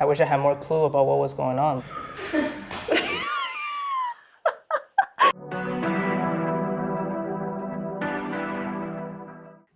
I wish I had more clue about what was going on.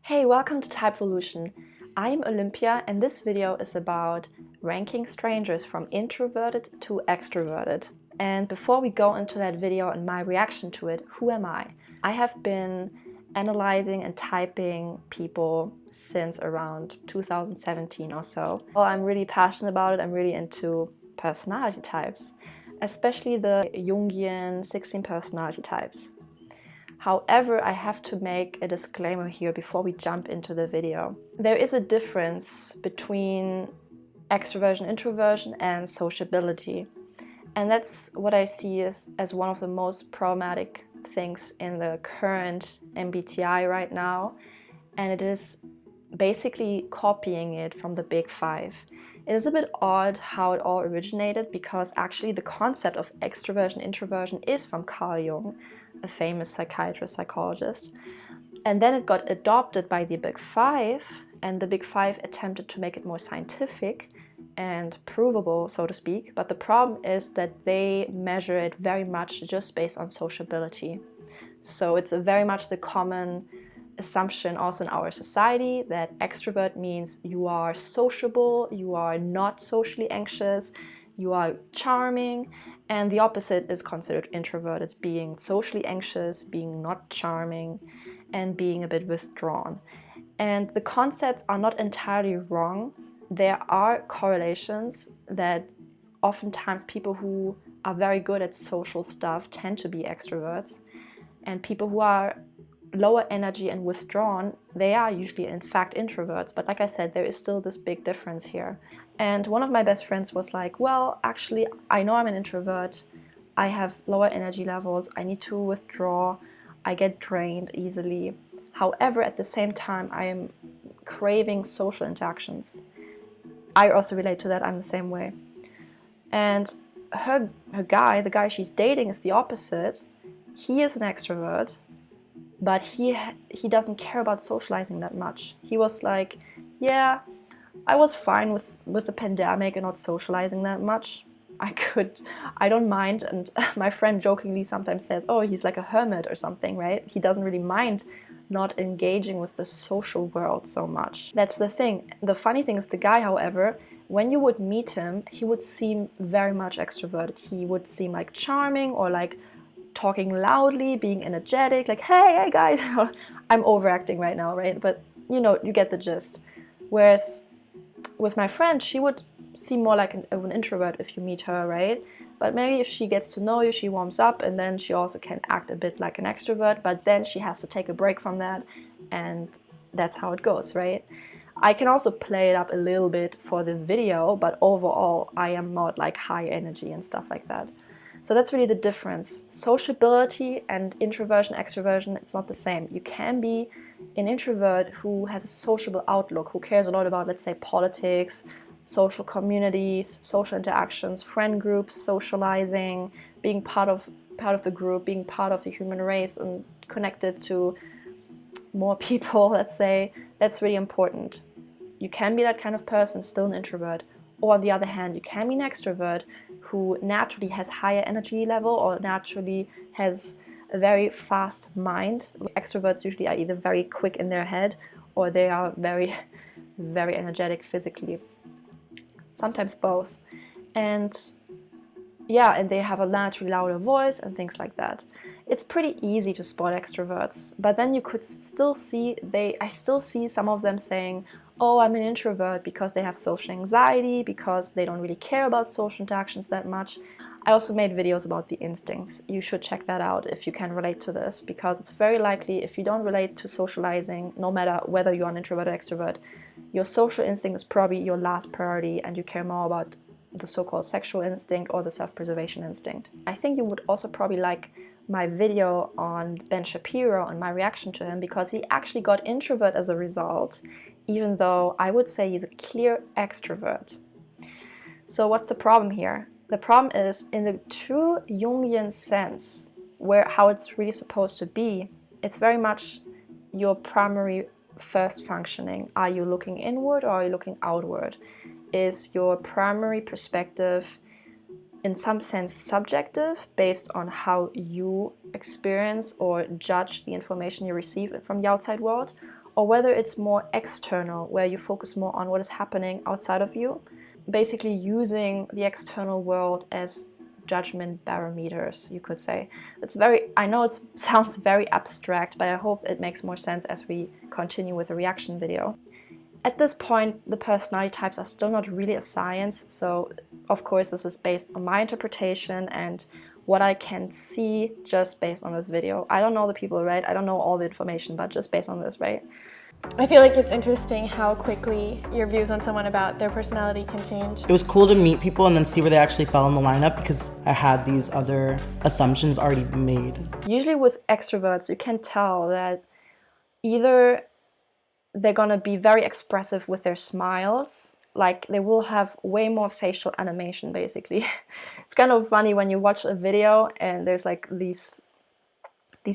Hey, welcome to Typevolution. I'm Olympia and this video is about ranking strangers from introverted to extroverted. And before we go into that video and my reaction to it, who am I? I have been analyzing and typing people since around 2017 or so. Well, I'm really passionate about it. I'm really into personality types, especially the Jungian 16 personality types. However, I have to make a disclaimer here before we jump into the video. There is a difference between extroversion, introversion, and sociability. And that's what I see as one of the most problematic things in the current MBTI right now. And it is basically copying it from the Big Five. It is a bit odd how it all originated because actually the concept of extroversion, introversion is from Carl Jung, a famous psychiatrist, psychologist. And then it got adopted by the Big Five, and the Big Five attempted to make it more scientific and provable, so to speak. But the problem is that they measure it very much just based on sociability. So it's very much the common assumption also in our society that extrovert means you are sociable, you are not socially anxious, you are charming, and the opposite is considered introverted, being socially anxious, being not charming, and being a bit withdrawn. And the concepts are not entirely wrong. There are correlations that oftentimes people who are very good at social stuff tend to be extroverts, and people who are lower energy and withdrawn, they are usually in fact introverts. But like I said, there is still this big difference here. And one of my best friends was like, well, actually, I know I'm an introvert. I have lower energy levels. I need to withdraw. I get drained easily. However, at the same time, I am craving social interactions. I also relate to that. I'm the same way. And her guy, the guy she's dating, is the opposite. He is an extrovert, but he doesn't care about socializing that much. He was like, yeah, I was fine with the pandemic and not socializing that much. I don't mind. And my friend jokingly sometimes says, oh, he's like a hermit or something, right? He doesn't really mind not engaging with the social world so much. That's the thing. The funny thing is the guy, however, when you would meet him, he would seem very much extroverted. He would seem like charming or like talking loudly, being energetic, like, hey guys. I'm overacting right now, right? But you know, you get the gist. Whereas with my friend, she would seem more like an introvert if you meet her, right? But maybe if she gets to know you, she warms up, and then she also can act a bit like an extrovert, but then she has to take a break from that, and that's how it goes, right? I can also play it up a little bit for the video, but overall, I am not like high energy and stuff like that. So that's really the difference. Sociability and introversion, extroversion, it's not the same. You can be an introvert who has a sociable outlook, who cares a lot about, let's say, politics, social communities, social interactions, friend groups, socializing, being part of the group, being part of the human race and connected to more people, let's say. That's really important. You can be that kind of person, still an introvert. Or on the other hand, you can be an extrovert who naturally has higher energy level or naturally has a very fast mind. Extroverts usually are either very quick in their head or they are very, very energetic physically. Sometimes both. And yeah, and they have a naturally louder voice and things like that. It's pretty easy to spot extroverts, but then you could still see, I still see some of them saying, oh, I'm an introvert because they have social anxiety, because they don't really care about social interactions that much. I also made videos about the instincts. You should check that out if you can relate to this, because it's very likely if you don't relate to socializing, no matter whether you're an introvert or extrovert, your social instinct is probably your last priority and you care more about the so-called sexual instinct or the self-preservation instinct. I think you would also probably like my video on Ben Shapiro and my reaction to him, because he actually got introvert as a result, even though I would say he's a clear extrovert. So what's the problem here? The problem is, in the true Jungian sense, how it's really supposed to be, it's very much your primary first functioning. Are you looking inward or are you looking outward? is your primary perspective, in some sense subjective, based on how you experience or judge the information you receive from the outside world, or whether it's more external, where you focus more on what is happening outside of you, basically using the external world as judgment barometers, you could say. I know it sounds very abstract, but I hope it makes more sense as we continue with the reaction video. At this point, the personality types are still not really a science, so of course this is based on my interpretation and what I can see just based on this video. I don't know the people, right? I don't know all the information, but just based on this, right? I feel like it's interesting how quickly your views on someone about their personality can change. It was cool to meet people and then see where they actually fell in the lineup, because I had these other assumptions already made. Usually with extroverts, you can tell that either they're gonna be very expressive with their smiles, like they will have way more facial animation basically. It's kind of funny when you watch a video and there's like these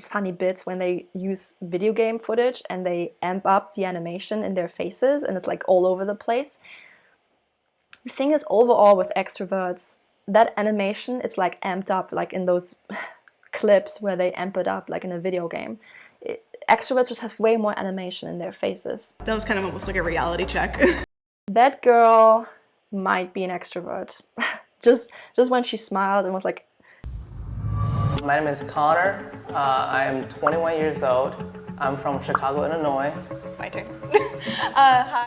funny bits when they use video game footage and they amp up the animation in their faces and it's like all over the place. The thing is, overall with extroverts, that animation, it's like amped up, like in those clips where they amp it up like in a video game. Extroverts just have way more animation in their faces. That was kind of almost like a reality check. That girl might be an extrovert. just when she smiled and was like... My name is Connor. I am 21 years old. I'm from Chicago, Illinois. My turn. Hi.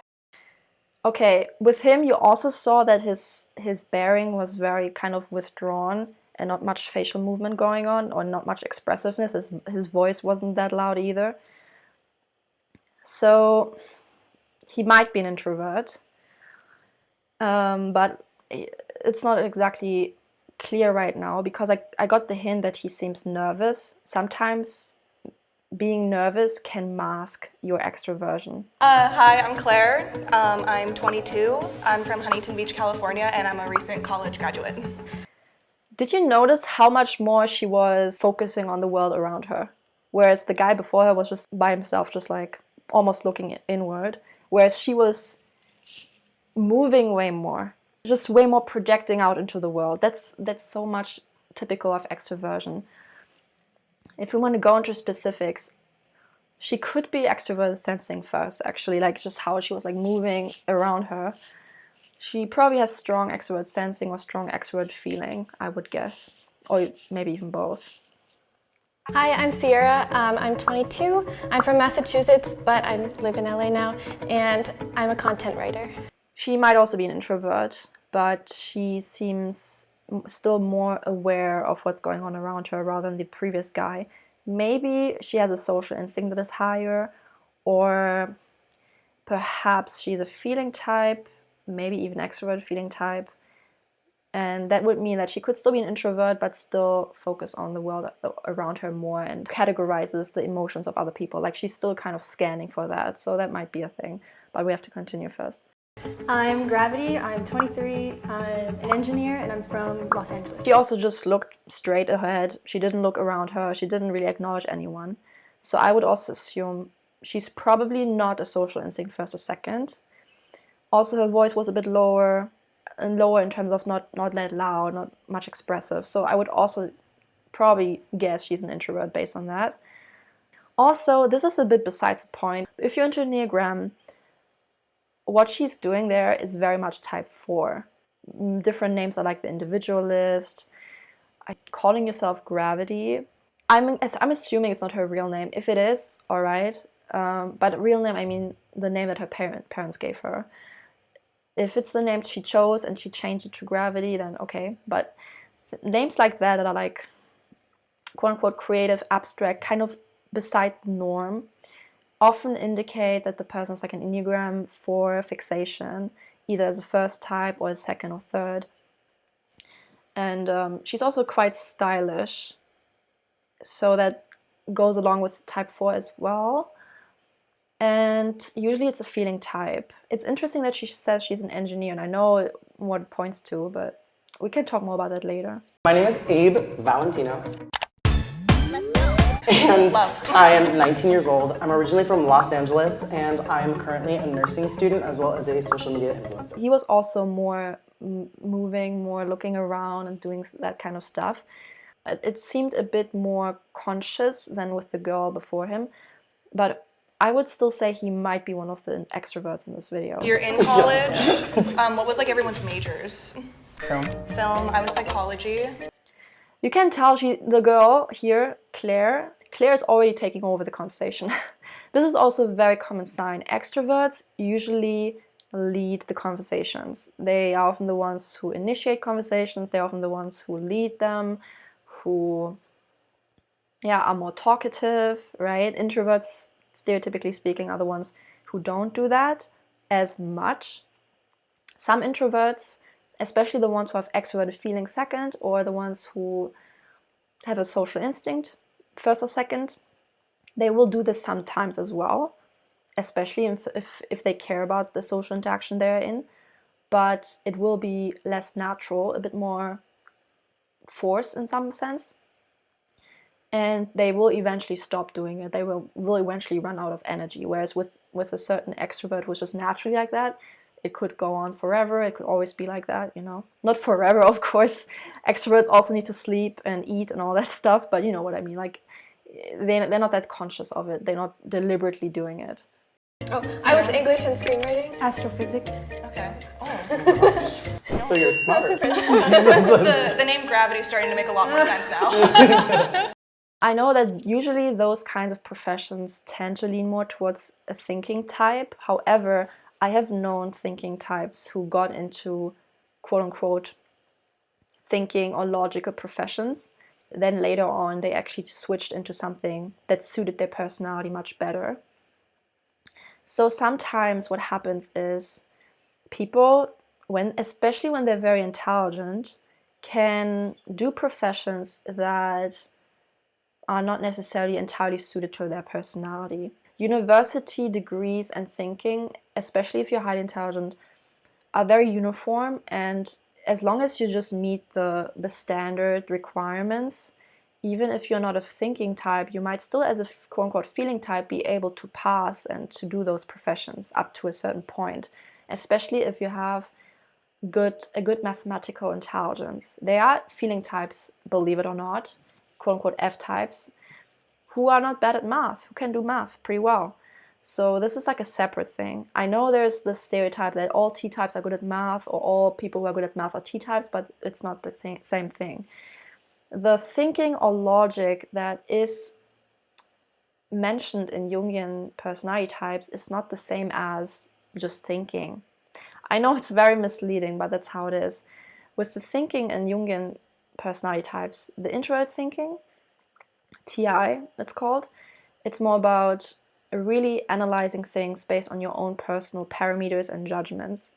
Okay, with him you also saw that his bearing was very kind of withdrawn and not much facial movement going on, or not much expressiveness. His voice wasn't that loud either. So he might be an introvert, but it's not exactly clear right now, because I got the hint that he seems nervous. Sometimes being nervous can mask your extroversion. Hi, I'm Claire. I'm 22. I'm from Huntington Beach, California, and I'm a recent college graduate. Did you notice how much more she was focusing on the world around her? Whereas the guy before her was just by himself, just like almost looking inward. Whereas she was moving way more, just way more projecting out into the world. That's so much typical of extroversion. If we want to go into specifics, she could be extroverted sensing first, actually, like just how she was like moving around her. She probably has strong extrovert sensing or strong extrovert feeling, I would guess, or maybe even both. Hi, I'm Sierra. I'm 22. I'm from Massachusetts, but I live in LA now, and I'm a content writer. She might also be an introvert, but she seems still more aware of what's going on around her rather than the previous guy. Maybe she has a social instinct that is higher, or perhaps she's a feeling type, maybe even extrovert feeling type, and that would mean that she could still be an introvert but still focus on the world around her more and categorizes the emotions of other people. Like she's still kind of scanning for that, so that might be a thing, but we have to continue first. I'm Gravity, I'm 23, I'm an engineer, and I'm from Los Angeles. She also just looked straight ahead. She didn't look around her. She didn't really acknowledge anyone. So I would also assume she's probably not a social instinct first or second. Also, her voice was a bit lower, and lower in terms of not that loud, not much expressive. So I would also probably guess she's an introvert based on that. Also, this is a bit besides the point. If you're into Enneagram, what she's doing there is very much type 4. Different names are like the individualist, calling yourself Gravity. I'm assuming it's not her real name. If it is, alright. But real name, I mean the name that her parents gave her. If it's the name she chose and she changed it to Gravity, then okay. But names like that are like quote-unquote creative, abstract, kind of beside the norm, often indicate that the person's like an Enneagram 4 fixation, either as a first type or a second or third. And she's also quite stylish, so that goes along with type 4 as well. And usually it's a feeling type. It's interesting that she says she's an engineer, and I know what it points to, but we can talk more about that later. My name is Abe Valentino. Let's go. And Love. I am 19 years old. I'm originally from Los Angeles, and I'm currently a nursing student as well as a social media influencer. He was also more moving, more looking around and doing that kind of stuff. It seemed a bit more conscious than with the girl before him, but I would still say he might be one of the extroverts in this video. You're in college. What was like everyone's majors? Film. Film. I was psychology. You can tell the girl here, Claire is already taking over the conversation. This is also a very common sign. Extroverts usually lead the conversations. They are often the ones who initiate conversations. They're often the ones who lead them, who are more talkative, right? Introverts, stereotypically speaking, are the ones who don't do that as much. Some introverts, especially the ones who have extroverted feelings second, or the ones who have a social instinct first or second, they will do this sometimes as well, especially if they care about the social interaction they're in, but it will be less natural, a bit more forced in some sense, and they will eventually stop doing it. They will eventually run out of energy, whereas with a certain extrovert who's just naturally like that, it could go on forever. It could always be like that, you know. Not forever, of course. Extroverts also need to sleep and eat and all that stuff, but you know what I mean. Like, they're not that conscious of it. They're not deliberately doing it. Oh, I was English and screenwriting. Astrophysics. Okay. Oh. So you're smart. The name gravity is starting to make a lot more sense now. I know that usually those kinds of professions tend to lean more towards a thinking type. However, I have known thinking types who got into quote-unquote thinking or logical professions. Then later on, they actually switched into something that suited their personality much better. So sometimes what happens is people, especially when they're very intelligent, can do professions that are not necessarily entirely suited to their personality. University degrees and thinking, especially if you're highly intelligent, are very uniform, and as long as you just meet the standard requirements, even if you're not a thinking type, you might still, as a quote-unquote feeling type, be able to pass and to do those professions up to a certain point, especially if you have a good mathematical intelligence. There are feeling types, believe it or not, quote-unquote F-types, who are not bad at math, who can do math pretty well. So this is like a separate thing. I know there's this stereotype that all T-types are good at math, or all people who are good at math are T-types, but it's not the same thing. The thinking or logic that is mentioned in Jungian personality types is not the same as just thinking. I know it's very misleading, but that's how it is. With the thinking in Jungian personality types, the introvert thinking, TI it's called, it's more about really analyzing things based on your own personal parameters and judgments.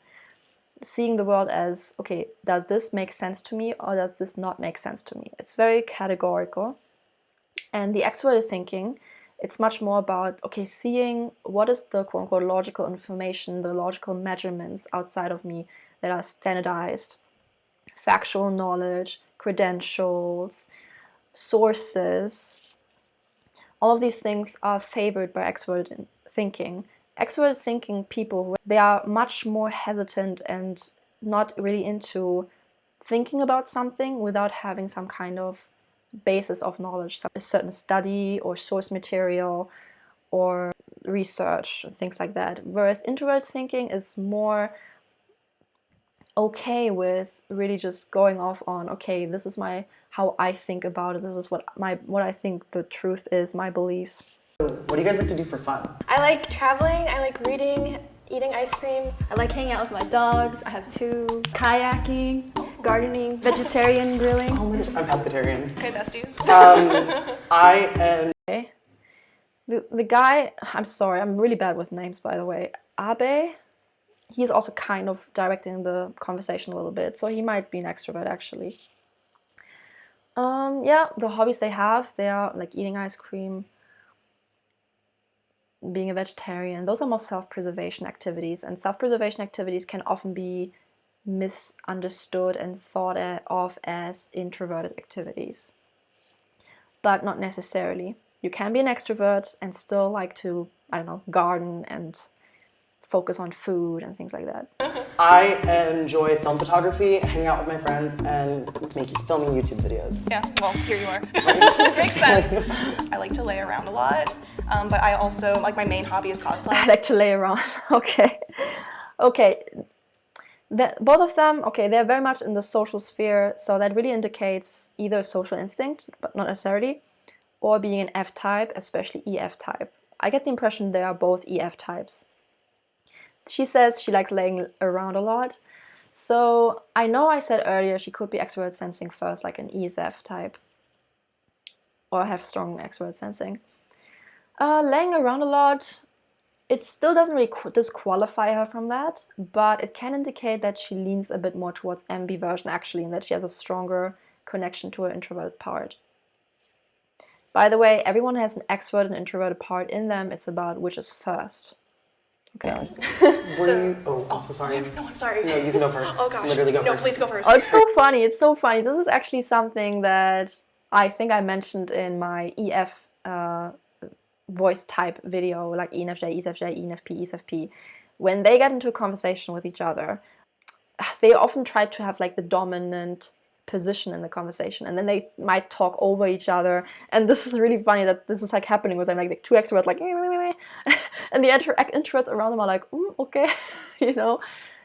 Seeing the world as, okay, does this make sense to me or does this not make sense to me? It's very categorical. And the extroverted thinking, it's much more about, okay, seeing what is the quote-unquote logical information, the logical measurements outside of me that are standardized, factual knowledge, credentials, sources. All of these things are favored by extroverted thinking. Extroverted thinking people, they are much more hesitant and not really into thinking about something without having some kind of basis of knowledge, a certain study or source material or research, things like that. Whereas introvert thinking is more okay with really just going off on, okay, this is how I think about it, this is what I think the truth is, my beliefs. So what do you guys like to do for fun? I like traveling, I like reading, eating ice cream. I like hanging out with my dogs. I have 2. Kayaking, gardening, vegetarian grilling. Oh my gosh, I'm pescatarian. Okay, besties. I am... Okay. The guy, I'm sorry, I'm really bad with names, by the way. Abe, he's also kind of directing the conversation a little bit, so he might be an extrovert actually. Yeah, the hobbies they are like eating ice cream, being a vegetarian. Those are more self-preservation activities, and self-preservation activities can often be misunderstood and thought of as introverted activities, but not necessarily. you can be an extrovert and still like to, I don't know, garden and focus on food and things like that. I enjoy film photography, hanging out with my friends, and filming YouTube videos. Yeah, well, here you are. Makes sense. I like to lay around a lot, but I also, like, my main hobby is cosplay. I like to lay around. Okay. Okay. Both of them, okay, they're very much in the social sphere, so that really indicates either social instinct, but not necessarily, or being an F-type, especially EF type. I get the impression they are both EF types. She says she likes laying around a lot. So I know I said earlier she could be extroverted sensing first, like an ESF type, or have strong extroverted sensing. Laying around a lot, it still doesn't really disqualify her from that, but it can indicate that she leans a bit more towards ambiversion actually, and that she has a stronger connection to her introverted part. By the way, everyone has an extroverted and introverted part in them. It's about which is first. Okay. So sorry. No, I'm sorry. No, you can go first. Oh gosh. Literally go first. No, please go first. Oh, it's so funny. It's so funny. This is actually something that I think I mentioned in my EF voice type video, like ENFJ, ESFJ, ENFP, ESFP. When they get into a conversation with each other, they often try to have like the dominant position in the conversation, and then they might talk over each other, and this is really funny that this is like happening with them, like the two extroverts like and the introverts around them are like okay. You know,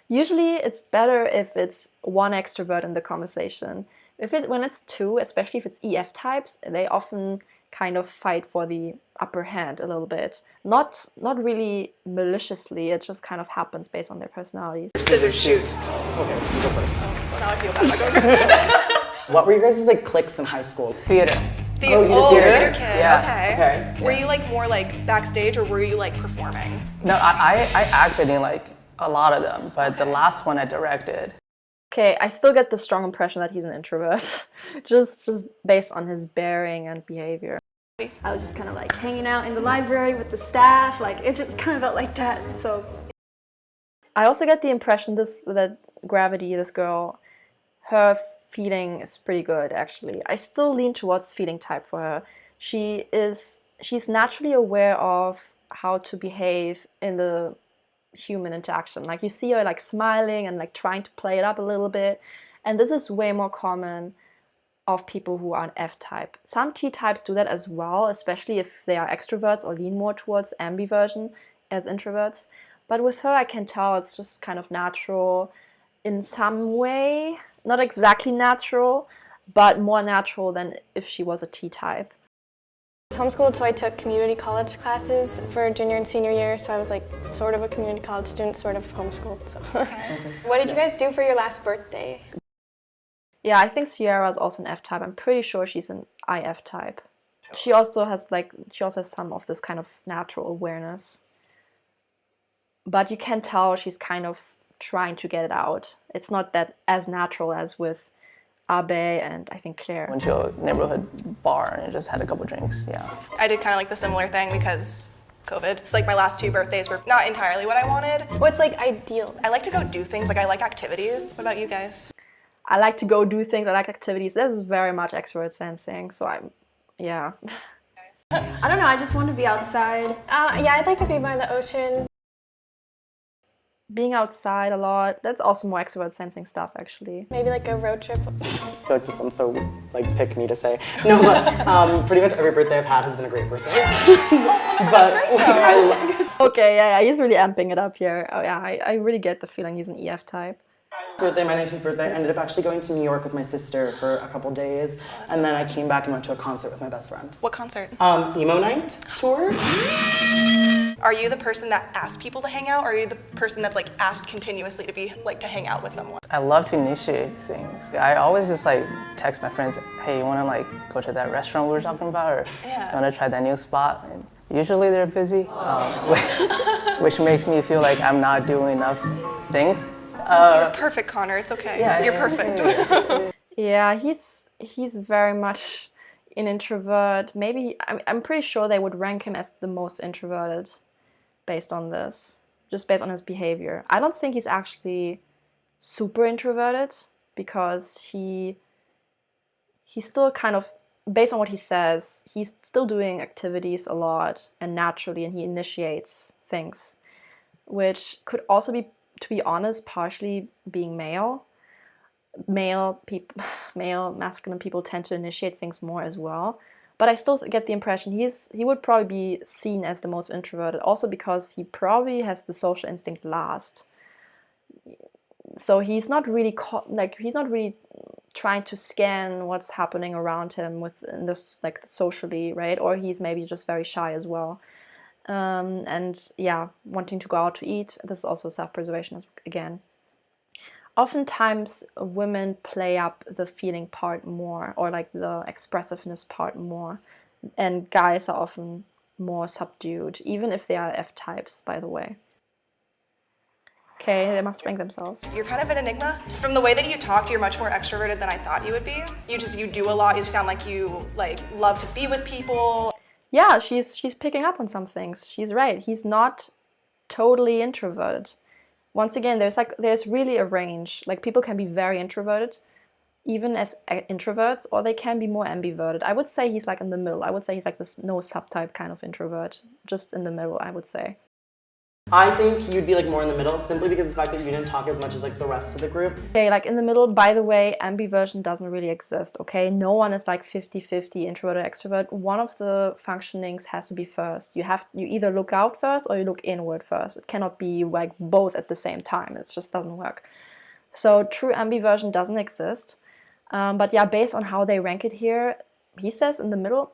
usually it's better if it's one extrovert in the conversation. When it's two, especially if it's EF types, they often kind of fight for the upper hand a little bit, not really maliciously, it just kind of happens based on their personalities. Scissors, shoot. Okay, you go first. Well, now I feel bad. What were your guys' like cliques in high school? Theater. Oh, you did theater? Theater kid. Yeah. Okay. Were you like more like backstage, or were you like performing? No, I acted in like a lot of them, but the last one I directed. Okay, I still get the strong impression that he's an introvert, just based on his bearing and behavior. I was just kind of like hanging out in the library with the staff, like it just kind of felt like that. So I also get the impression that Gravity, this girl, her feeling is pretty good actually. I still lean towards feeling type for her. She's naturally aware of how to behave in the human interaction. Like you see her like smiling and like trying to play it up a little bit, and this is way more common of people who are an F-type. Some T-types do that as well, especially if they are extroverts or lean more towards ambiversion as introverts. But with her, I can tell it's just kind of natural in some way. Not exactly natural, but more natural than if she was a T-type. I was homeschooled, so I took community college classes for junior and senior year, so I was like sort of a community college student, sort of homeschooled. So. What did you guys do for your last birthday? Yeah, I think Sierra is also an F-type. I'm pretty sure she's an IF type. She also has some of this kind of natural awareness. But you can tell she's kind of trying to get it out. It's not that as natural as with Abe and I think Claire. Went to a neighborhood bar and just had a couple drinks, yeah. I did kind of like the similar thing because COVID. It's like my last 2 birthdays were not entirely what I wanted. What's like ideal? I like to go do things, like I like activities. What about you guys? I like to go do things, I like activities. This is very much extroverted sensing, so yeah. I don't know, I just want to be outside. Yeah, I'd like to be by the ocean. Being outside a lot, that's also more extrovert sensing stuff actually. Maybe like a road trip. I feel like this sounds so like pick me to say. No, but pretty much every birthday I've had has been a great birthday. But Okay, yeah, he's really amping it up here. Oh yeah, I really get the feeling he's an EF type. Birthday, my 19th birthday, I ended up actually going to New York with my sister for a couple days, and then I came back and went to a concert with my best friend. What concert? Emo Night tour. Are you the person that asks people to hang out, or are you the person that's like asked continuously to hang out with someone? I love to initiate things. I always just like text my friends, hey, you wanna like go to that restaurant we were talking about, or you wanna try that new spot? And usually they're busy, which makes me feel like I'm not doing enough things. You're perfect, Connor. It's okay. Yeah, You're perfect. Yeah, he's very much an introvert. Maybe I'm pretty sure they would rank him as the most introverted based on this, just based on his behavior. I don't think he's actually super introverted because he still kind of based on what he says, he's still doing activities a lot and naturally, and he initiates things, which could also be, to be honest, partially being male. Male masculine people tend to initiate things more as well. But I still get the impression he would probably be seen as the most introverted, also because he probably has the social instinct last. So he's not really trying to scan what's happening around him within this, like, socially, right? Or he's maybe just very shy as well. And yeah, wanting to go out to eat. This is also self-preservation again. Oftentimes women play up the feeling part more, or like the expressiveness part more, and guys are often more subdued, even if they are F-types, by the way. Okay, they must rank themselves. You're kind of an enigma. From the way that you talked, you're much more extroverted than I thought you would be. You do a lot. You sound like you love to be with people. Yeah, she's picking up on some things. She's right. He's not totally introverted. Once again, there's really a range. Like, people can be very introverted, even as introverts, or they can be more ambiverted. I would say he's like in the middle. I would say he's like this no subtype kind of introvert, just in the middle, I would say. I think you'd be like more in the middle, simply because of the fact that you didn't talk as much as like the rest of the group. Okay, like in the middle, by the way, ambiversion doesn't really exist, okay? No one is like 50-50 introvert or extrovert. One of the functionings has to be first. You either look out first or you look inward first. It cannot be like both at the same time. It just doesn't work. So true ambiversion doesn't exist. But yeah, based on how they rank it here, he says in the middle.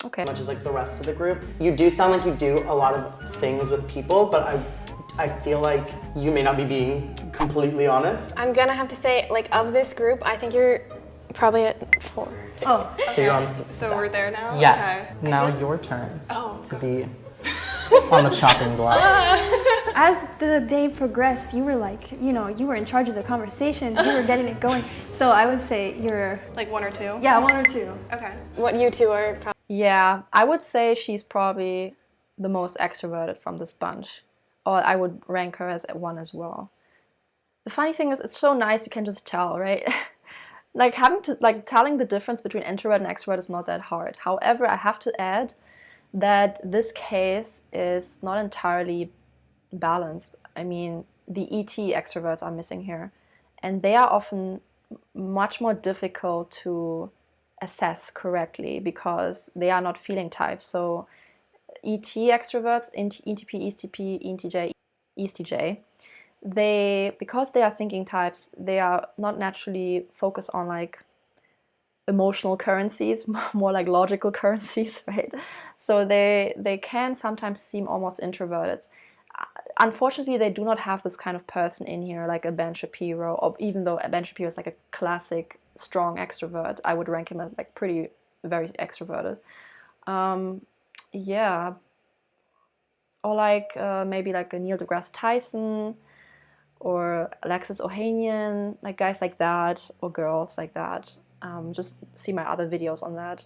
Okay. Much as like the rest of the group. You do sound like you do a lot of things with people, but I feel like you may not be being completely honest. I'm gonna have to say, like, of this group, I think you're probably at 4. Oh. So you're on. So we're there now? Yes. Okay. Now your turn to be on the chopping block. As the day progressed, you were like, you were in charge of the conversation. You were getting it going. So I would say you're... Like 1 or 2? Yeah, 1 or 2. Okay. What you two are probably... Yeah, I would say she's probably the most extroverted from this bunch. Or I would rank her as 1 as well. The funny thing is, it's so nice you can just tell, right? Telling the difference between introvert and extrovert is not that hard. However, I have to add that this case is not entirely balanced. I mean, the ET extroverts are missing here. And they are often much more difficult to assess correctly because they are not feeling types. So ET extroverts, ENTP, ESTP, ENTJ, ESTJ, because they are thinking types, they are not naturally focused on like emotional currencies, more like logical currencies, right? So they can sometimes seem almost introverted. Unfortunately, they do not have this kind of person in here, like a Ben Shapiro, or even though Ben Shapiro is like a classic strong extrovert, I would rank him as like very extroverted. Yeah. Or like maybe like a Neil deGrasse Tyson or Alexis Ohanian, like guys like that, or girls like that. Just see my other videos on that.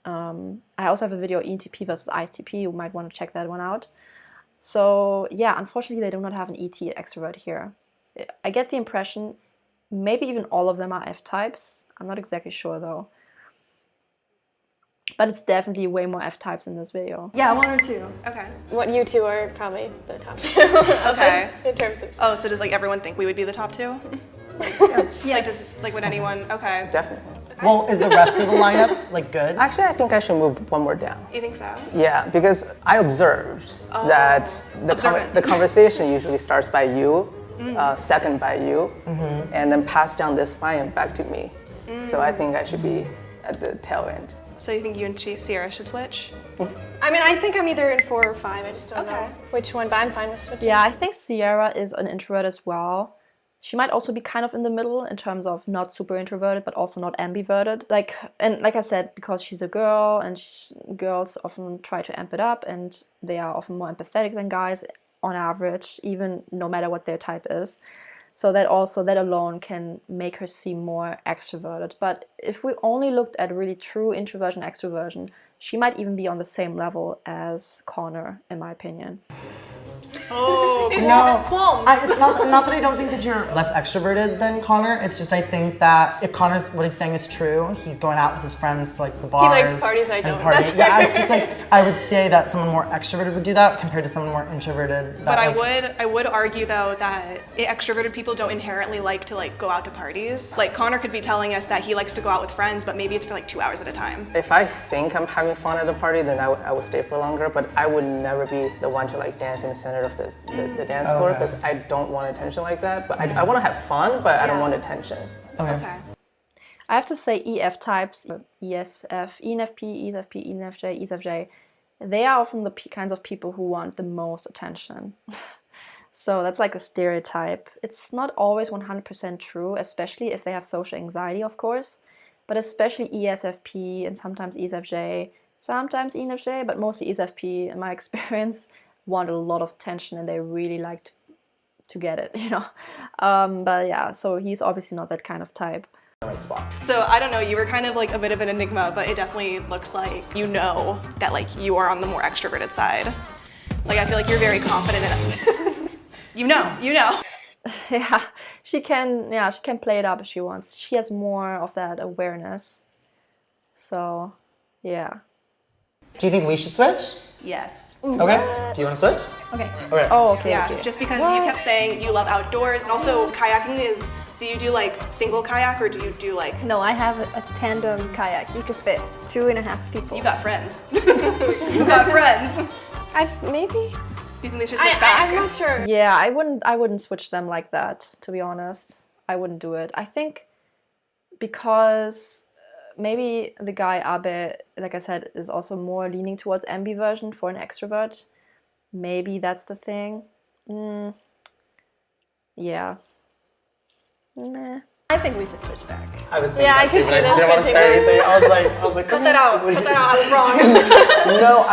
I also have a video ENTP versus ISTP. You might want to check that one out. So yeah, unfortunately they do not have an ET extrovert here. I get the impression maybe even all of them are F-types. I'm not exactly sure though. But it's definitely way more F-types in this video. Yeah, 1 or 2. Okay. What you two are probably the top 2. Okay. In terms of... Oh, so does like everyone think we would be the top 2? Yes. Would anyone? Okay. Definitely. Well, is the rest of the lineup like good? Actually, I think I should move 1 more down. You think so? Yeah, because I observed that the conversation usually starts by you, second by you, and then pass down this line back to me. So I think I should be at the tail end. So you think you and Sierra should switch? I mean, I think I'm either in 4 or 5. I just don't know which one, but I'm fine with switching. Yeah, I think Sierra is an introvert as well. She might also be kind of in the middle in terms of not super introverted, but also not ambiverted. Like I said, because she's a girl, and girls often try to amp it up, and they are often more empathetic than guys on average, even no matter what their type is. So that alone can make her seem more extroverted. But if we only looked at really true introversion, extroversion, she might even be on the same level as Connor, in my opinion. Oh, No, qualms. it's not that I don't think that you're less extroverted than Connor. It's just I think that if Connor's what he's saying is true, he's going out with his friends to like the bars. likes parties, I and don't. party. That's Yeah, it's just like I would say that someone more extroverted would do that compared to someone more introverted. That, But like, I would argue though that extroverted people don't inherently like to like go out to parties. Like Connor could be telling us that he likes to go out with friends, but maybe it's for like 2 hours at a time. If I think I'm having fun at a party, then I would stay for longer, but I would never be the one to like dance in the center of the dance floor because I don't want attention like that. But I want to have fun, but I don't want attention. Okay. I have to say EF types, ESF, ENFP, ESFP, ENFJ, ESFJ, they are often the kinds of people who want the most attention. So that's like a stereotype. It's not always 100% true, especially if they have social anxiety, of course, but especially ESFP and sometimes ESFJ, sometimes ENFJ, but mostly ESFP, in my experience, want a lot of attention and they really like to get it, you know. But yeah, so he's obviously not that kind of type. So I don't know, you were kind of like a bit of an enigma, but it definitely looks like you know that like you are on the more extroverted side. Like I feel like you're very confident in it. You know. Yeah, she can play it up if she wants. She has more of that awareness. So, yeah. do you think we should switch? Yes. Okay. Do you want to switch? Okay. Okay. Oh, okay. Yeah, okay. just because you kept saying you love outdoors, and also kayaking is, do you do like single kayak or do you do like, No, I have a tandem kayak. You could fit 2.5 people. you got friends. You got friends. Maybe. Do you think they should switch back? I'm not sure. Yeah, I wouldn't switch them like that, to be honest. I wouldn't do it. I think because maybe the guy Abe, like I said, is also more leaning towards ambiversion for an extrovert. Maybe that's the thing. Yeah. Nah. I think we should switch back. I was thinking Yeah, I that too, could but I see just them didn't want to switching say back. anything. I was like, Cut that out. Cut that out. I was wrong. No,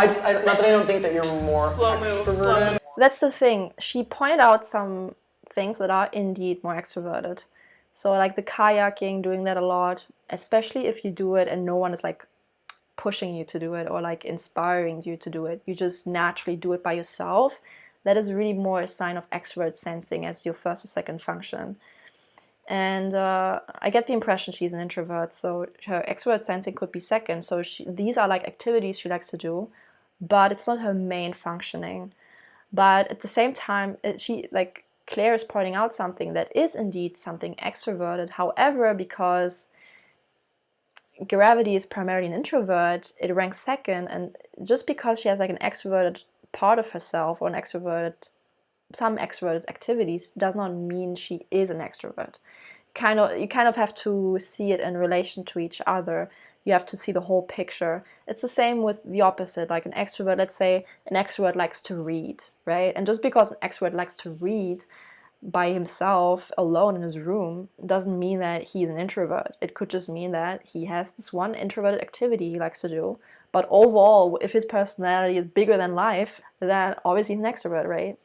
not that I don't think that you're more Slow move. Slow extroverted. move. That's the thing. She pointed out some things that are indeed more extroverted. So like the kayaking, doing that a lot, especially if you do it and no one is like pushing you to do it or like inspiring you to do it. You just naturally do it by yourself. That is really more a sign of extrovert sensing as your first or second function. And I get the impression she's an introvert, so her extrovert sensing could be second. So these are like activities she likes to do, but it's not her main functioning. But at the same time, Claire is pointing out something that is indeed something extroverted. However, because Gravity is primarily an introvert, it ranks second, and just because she has like an extroverted part of herself or some extroverted activities does not mean she is an extrovert. You kind of have to see it in relation to each other. You have to see the whole picture. It's the same with the opposite, like an extrovert. Let's say an extrovert likes to read, right? And just because an extrovert likes to read by himself alone in his room doesn't mean that he's an introvert. It could just mean that he has this one introverted activity he likes to do. But overall, if his personality is bigger than life, then obviously he's an extrovert, right?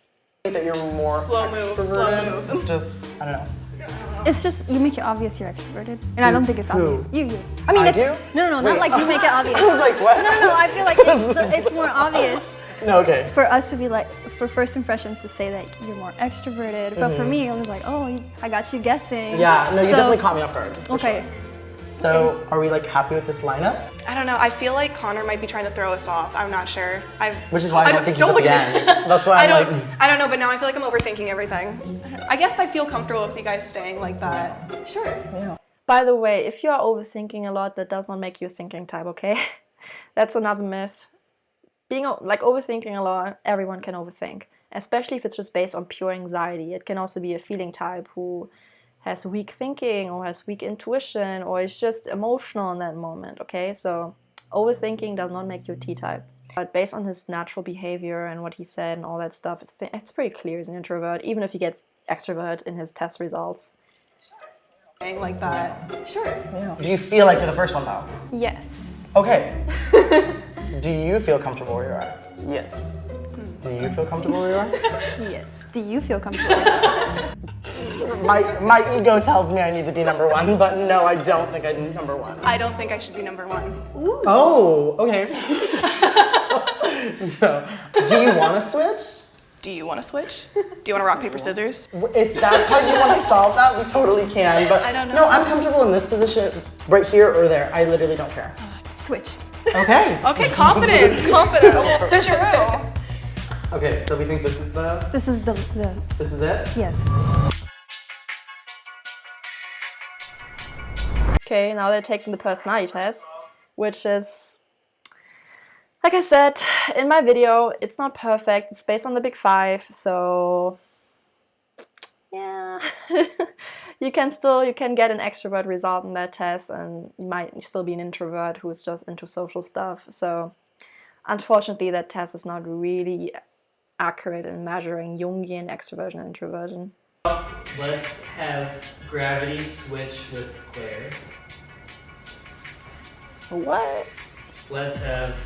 That you're more Slow move. extroverted. It's just, I don't know. It's just, you make it obvious you're extroverted. And I don't think it's obvious. You. I mean, I it's, do? No, not Wait. like you make it obvious. I was like, what? No, I feel like it's more obvious No, okay. for us to be like, for first impressions to say that you're more extroverted. But for me, I was like, oh, I got you guessing. Yeah, no, you So- definitely caught me off guard. for Okay. sure. So, are we like happy with this lineup? I don't know. I feel like Connor might be trying to throw us off. I'm not sure. Which is why I don't think he's at look the at me. end. That's why I'm like, I don't know, but now I feel like I'm overthinking everything. I guess I feel comfortable with you guys staying like that. Sure. By the way, if you are overthinking a lot, that does not make you a thinking type, okay? That's another myth. Being like overthinking a lot, everyone can overthink, especially if it's just based on pure anxiety. It can also be a feeling type who has weak thinking or has weak intuition or is just emotional in that moment, okay? So overthinking does not make you a T-type. But based on his natural behavior and what he said and all that stuff, it's pretty clear he's an introvert, even if he gets extrovert in his test results. Like that. Sure. do you feel like you're the first one though? Yes. Okay. Do you feel comfortable where you are? Yes. Do you feel comfortable where you are? Yes. Do you feel comfortable? My ego tells me I need to be number one, but no, I don't think I'm number one. I don't think I should be number one. Oh, okay. No. Do you want to switch? Do you want to switch? Do you want to rock, paper, scissors? If that's how you want to solve that, we totally can. But I don't know. No, I'm comfortable in this position, right here or there. I literally don't care. Switch. Okay. Okay, confident. We'll switcheroo. Okay, so we think this is the. This is the This is it. yes. Okay, now they're taking the personality test, which is, like I said in my video, it's not perfect. It's based on the Big Five, so yeah, you can get an extrovert result in that test, and you might still be an introvert who's just into social stuff. So unfortunately, that test is not really accurate in measuring Jungian extroversion and introversion. Let's have Gravity switch with Claire. What? Let's have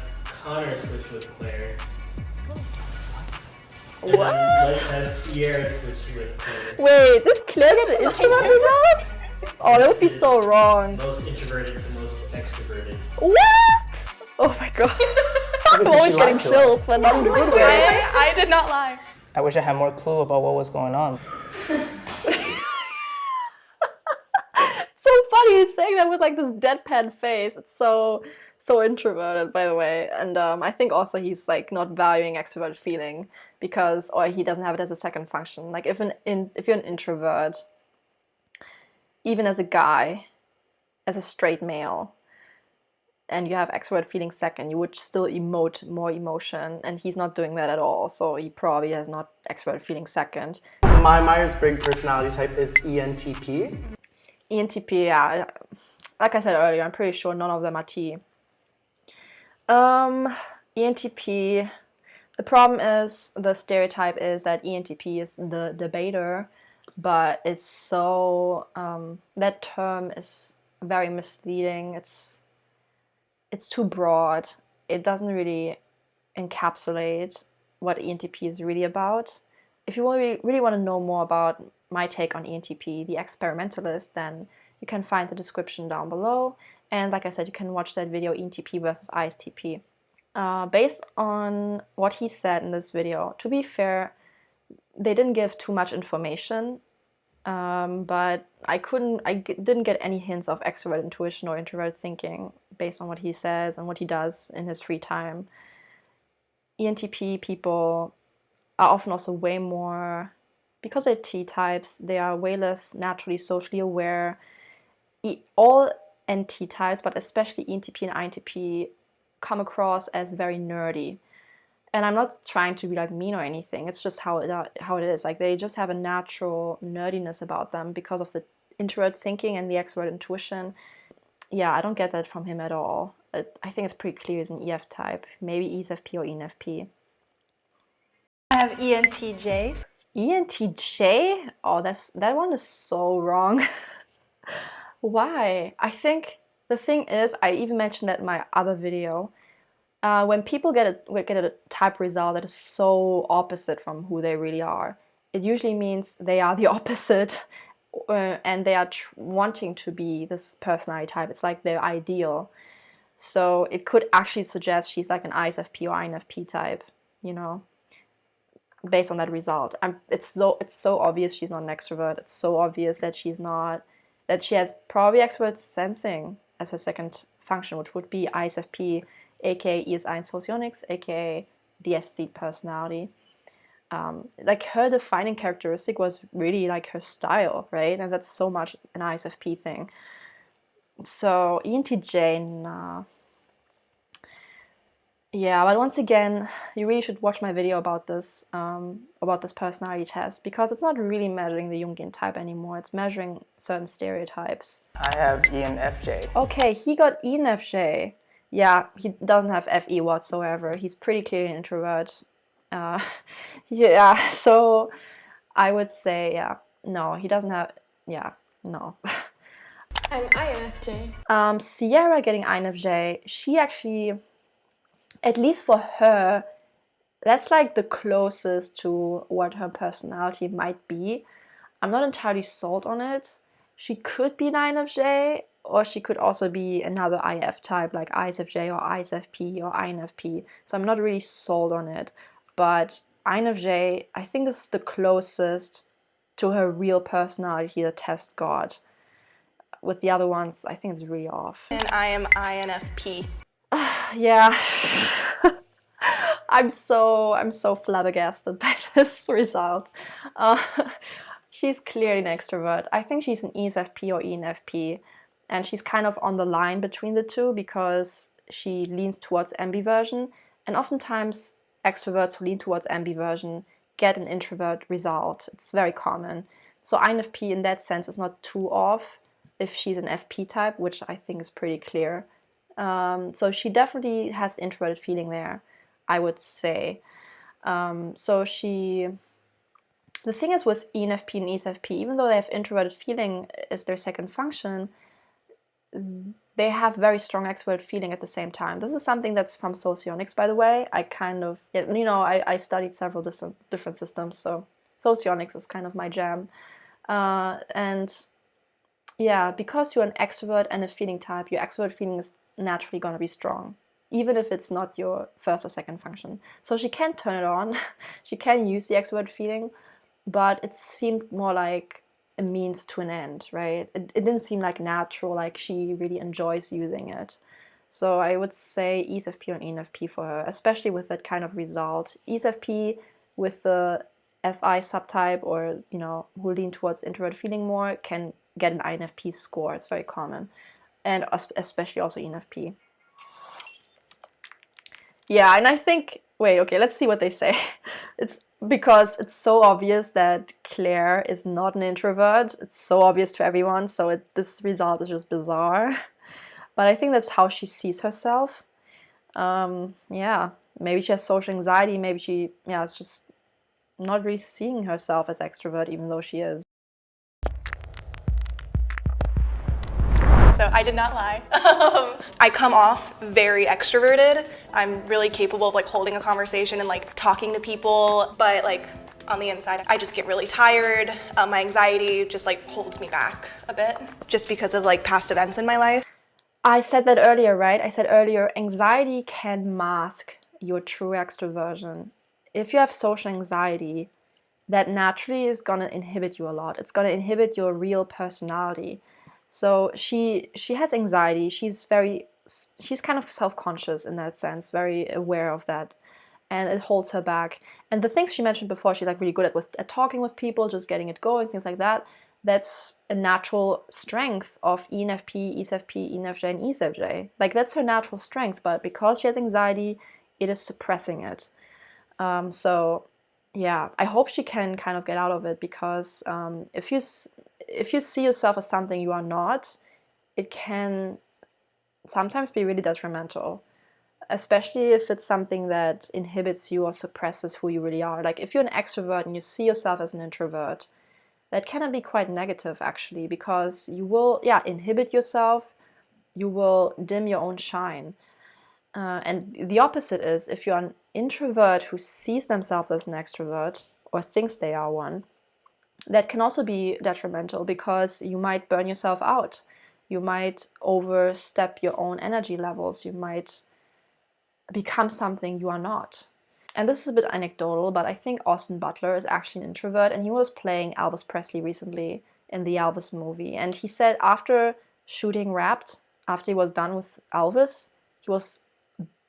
Connor switch with Claire. What? Let's have Sierra switch with Claire. Wait, did Claire get an introvert result? Oh, that would be so wrong. Most introverted to most extroverted. What? Oh my god. I'm always getting chills, but not in a good way. I did not lie. I wish I had more clue about what was going on. So funny he's saying that with like this deadpan face. It's so introverted, by the way. And I think also he's like not valuing extroverted feeling because, or he doesn't have it as a second function. Like if you're an introvert, even as a guy, as a straight male, and you have extrovert feeling second, you would still emote more emotion, and he's not doing that at all, so he probably has not extrovert feeling second. My Myers Briggs personality type is ENTP. ENTP, yeah. Like I said earlier, I'm pretty sure none of them are T. ENTP, the problem is, the stereotype is that ENTP is the debater, but it's so, that term is very misleading. It's too broad. It doesn't really encapsulate what ENTP is really about. If you really want to know more about my take on ENTP, the experimentalist, then you can find the description down below. And like I said, you can watch that video, ENTP versus ISTP. Based on what he said in this video, to be fair, they didn't give too much information, but I didn't get any hints of extrovert intuition or introvert thinking based on what he says and what he does in his free time. ENTP people are often also way more, because they're T-types, they are way less naturally socially aware. All NT types, but especially ENTP and INTP, come across as very nerdy. And I'm not trying to be like mean or anything, it's just how it is. Like they just have a natural nerdiness about them because of the introvert thinking and the extrovert intuition. Yeah, I don't get that from him at all. I think it's pretty clear he's an EF type, maybe ESFP or ENFP. I have ENTJ. ENTJ? Oh, that one is so wrong. Why? I think the thing is, I even mentioned that in my other video, when people get a type result that is so opposite from who they really are, it usually means they are the opposite and they are wanting to be this personality type. It's like their ideal. So it could actually suggest she's like an ISFP or INFP type, you know, based on that result. It's so obvious she's not an extrovert. It's so obvious that she has probably extrovert sensing as her second function, which would be ISFP, aka ESI in socionics, aka the aesthete personality. Like her defining characteristic was really like her style, right? And that's so much an ISFP thing. So ENTJ, nah. Yeah, but once again, you really should watch my video about this personality test, because it's not really measuring the Jungian type anymore. It's measuring certain stereotypes. I have ENFJ. Okay, he got ENFJ. Yeah, he doesn't have FE whatsoever. He's pretty clearly an introvert. Yeah, so I would say, yeah, no, he doesn't have, yeah, no. I'm INFJ. Sierra getting INFJ, she actually, at least for her, that's like the closest to what her personality might be. I'm not entirely sold on it. She could be an INFJ, or she could also be another IF type, like ISFJ or ISFP or INFP. So I'm not really sold on it. But INFJ, I think this is the closest to her real personality the test got. With the other ones, I think it's really off. And I am INFP. Yeah. I'm so flabbergasted by this result. She's clearly an extrovert. I think she's an ESFP or ENFP, and she's kind of on the line between the two because she leans towards ambiversion, and oftentimes extroverts who lean towards ambiversion get an introvert result. It's very common. So INFP in that sense is not too off if she's an FP type, which I think is pretty clear. So she definitely has introverted feeling there, I would say. The thing is with ENFP and ESFP, even though they have introverted feeling as their second function, they have very strong extroverted feeling at the same time. This is something that's from socionics, by the way. I studied several different systems, so socionics is kind of my jam. And yeah, because you're an extrovert and a feeling type, your extrovert feeling is naturally going to be strong, even if it's not your first or second function. So she can turn it on, she can use the extrovert feeling, but it seemed more like a means to an end, right? It didn't seem like natural, like she really enjoys using it. So I would say ESFP or ENFP for her, especially with that kind of result. ESFP with the FI subtype, or who lean towards introvert feeling more, can get an INFP score. It's very common, and especially also ENFP. Yeah, and I think, wait, okay, let's see what they say. It's because it's so obvious that Claire is not an introvert. It's so obvious to everyone, so this result is just bizarre. But I think that's how she sees herself. Yeah, maybe she has social anxiety, maybe it's just not really seeing herself as extrovert, even though she is. So I did not lie. I come off very extroverted. I'm really capable of holding a conversation and talking to people, but on the inside, I just get really tired. My anxiety just holds me back a bit, just because of past events in my life. I said that earlier, right? I said earlier, anxiety can mask your true extroversion. If you have social anxiety, that naturally is gonna inhibit you a lot. It's gonna inhibit your real personality. So she has anxiety. She's kind of self-conscious in that sense, very aware of that, and it holds her back. And the things she mentioned before, she's really good at talking with people, just getting it going, things like that. That's a natural strength of ENFP, ESFP, ENFJ, and ESFJ. That's her natural strength, but because she has anxiety, it is suppressing it. So yeah, I hope she can kind of get out of it, because if you see yourself as something you are not, it can sometimes be really detrimental, especially if it's something that inhibits you or suppresses who you really are. If you're an extrovert and you see yourself as an introvert, that can be quite negative actually, because you will inhibit yourself, you will dim your own shine. And the opposite is, if you're an introvert who sees themselves as an extrovert or thinks they are one, that can also be detrimental, because you might burn yourself out. You might overstep your own energy levels. You might become something you are not. And this is a bit anecdotal, but I think Austin Butler is actually an introvert, and he was playing Elvis Presley recently in the Elvis movie. And he said after shooting Wrapped, after he was done with Elvis, he was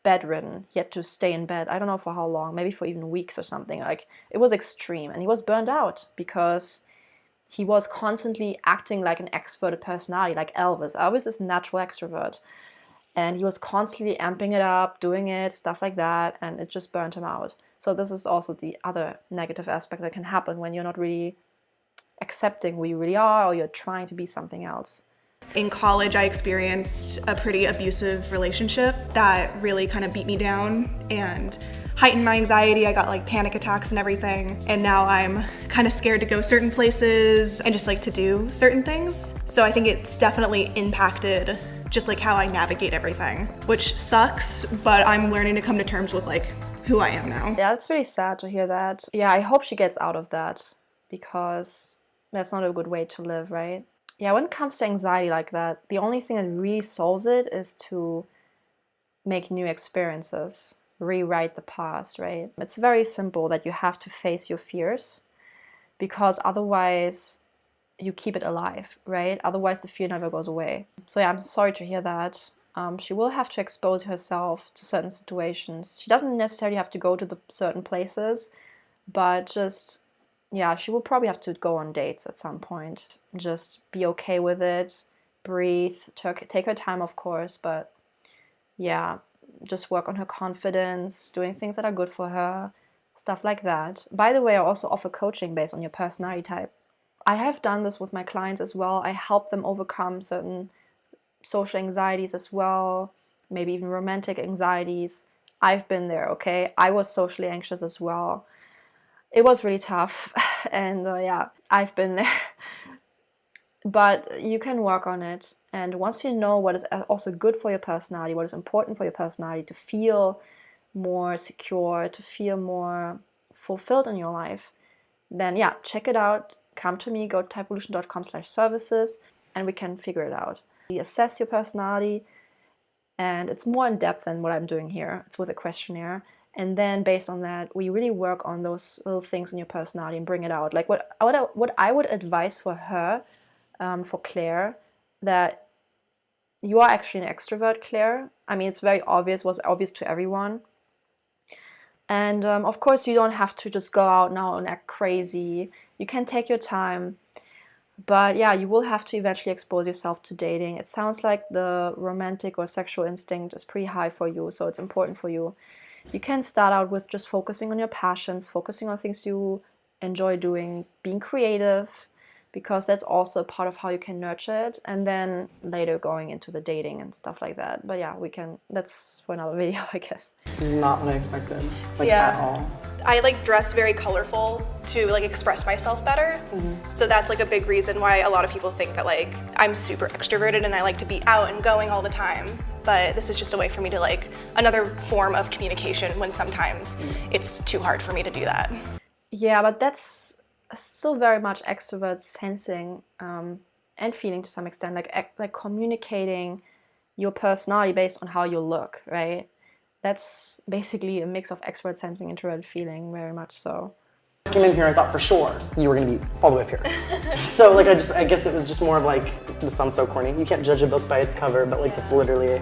bedridden. He had to stay in bed. I don't know for how long, maybe for even weeks or something. It was extreme, and he was burned out because he was constantly acting like an extroverted personality, like Elvis. Elvis is a natural extrovert, and he was constantly amping it up, doing it, stuff like that, and it just burned him out. So this is also the other negative aspect that can happen when you're not really accepting who you really are, or you're trying to be something else. In college, I experienced a pretty abusive relationship that really kind of beat me down and heightened my anxiety. I got panic attacks and everything. And now I'm kind of scared to go certain places and just to do certain things. So I think it's definitely impacted just how I navigate everything, which sucks, but I'm learning to come to terms with who I am now. Yeah, it's really sad to hear that. Yeah, I hope she gets out of that, because that's not a good way to live, right? Yeah, when it comes to anxiety like that, the only thing that really solves it is to make new experiences. rewrite the past, right? It's very simple that you have to face your fears, because otherwise you keep it alive, right? Otherwise the fear never goes away. So yeah, I'm sorry to hear that. She will have to expose herself to certain situations. She doesn't necessarily have to go to the certain places, but just, yeah, she will probably have to go on dates at some point. Just be okay with it, breathe, take her time, of course, but yeah, just work on her confidence, doing things that are good for her, stuff like that. By the way, I also offer coaching based on your personality type. I have done this with my clients as well. I help them overcome certain social anxieties as well, maybe even romantic anxieties. I've been there, okay? I was socially anxious as well. It was really tough, and yeah, I've been there. But you can work on it, and once you know what is also good for your personality, what is important for your personality to feel more secure, to feel more fulfilled in your life, then yeah, check it out. Come to me, go to typevolution.com/services, and we can figure it out. We assess your personality, and it's more in depth than what I'm doing here. It's with a questionnaire. And then based on that, we really work on those little things in your personality and bring it out. Like what I would advise for her, for Claire, that you are actually an extrovert, Claire. I mean, it's very obvious, was obvious to everyone. And of course, you don't have to just go out now and act crazy. You can take your time. But yeah, you will have to eventually expose yourself to dating. It sounds like the romantic or sexual instinct is pretty high for you, so it's important for you. You can start out with just focusing on your passions, focusing on things you enjoy doing, being creative, because that's also a part of how you can nurture it, and then later going into the dating and stuff like that. But yeah, that's for another video, I guess. This is not what I expected, at all. I dress very colorful to express myself better. So that's a big reason why a lot of people think that I'm super extroverted and I like to be out and going all the time. But this is just a way for me to another form of communication when sometimes it's too hard for me to do that. Yeah, but that's still very much extrovert sensing and feeling to some extent, like communicating your personality based on how you look, right? That's basically a mix of extrovert sensing, introverted feeling, very much so. I came in here, I thought for sure you were gonna be all the way up here. So I guess it was just more of this sounds so corny. You can't judge a book by its cover, but that's literally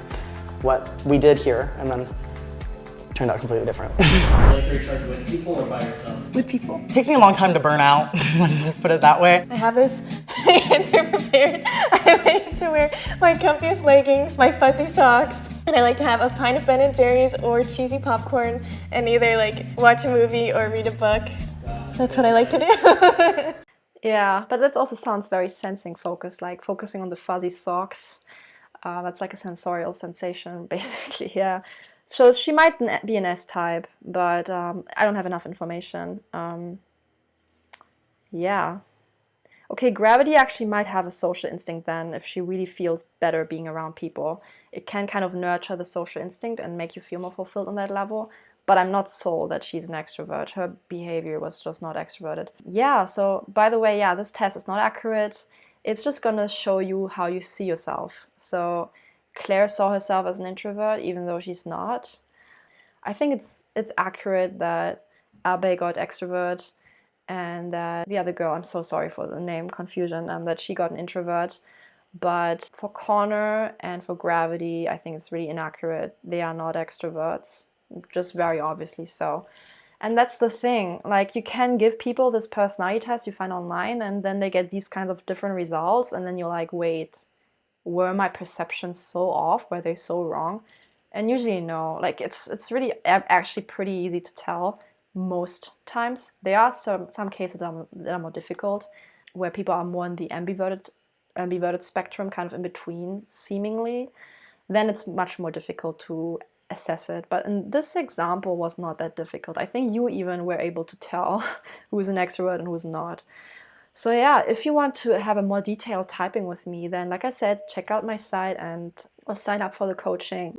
what we did here, and then it turned out completely different. Are you charged with people or by yourself? With people. It takes me a long time to burn out, let's just put it that way. I have this answer prepared. I like to wear my comfiest leggings, my fuzzy socks, and I like to have a pint of Ben & Jerry's or cheesy popcorn, and either watch a movie or read a book. That's what I like to do. Yeah, but that also sounds very sensing focused, focusing on the fuzzy socks. That's a sensorial sensation, basically, yeah. So she might be an S-type, but I don't have enough information. Yeah. Okay, gravity actually might have a social instinct then, if she really feels better being around people. It can kind of nurture the social instinct and make you feel more fulfilled on that level. But I'm not sold that she's an extrovert. Her behavior was just not extroverted. Yeah, so by the way, yeah, this test is not accurate. It's just gonna show you how you see yourself. So Claire saw herself as an introvert, even though she's not. I think it's accurate that Abe got extrovert and that the other girl, I'm so sorry for the name confusion, that she got an introvert. But for Connor and for Gravity, I think it's really inaccurate. They are not extroverts, just very obviously so. And that's the thing, you can give people this personality test you find online, and then they get these kinds of different results, and then you're like, wait, were my perceptions so off? Were they so wrong? And usually no, it's really actually pretty easy to tell most times. There are some cases that are more difficult, where people are more in the ambiverted spectrum, kind of in between, seemingly. Then it's much more difficult to assess it. But in this example was not that difficult. I think you even were able to tell who's an extrovert and who's not. So yeah, if you want to have a more detailed typing with me, then like I said, check out my site or sign up for the coaching.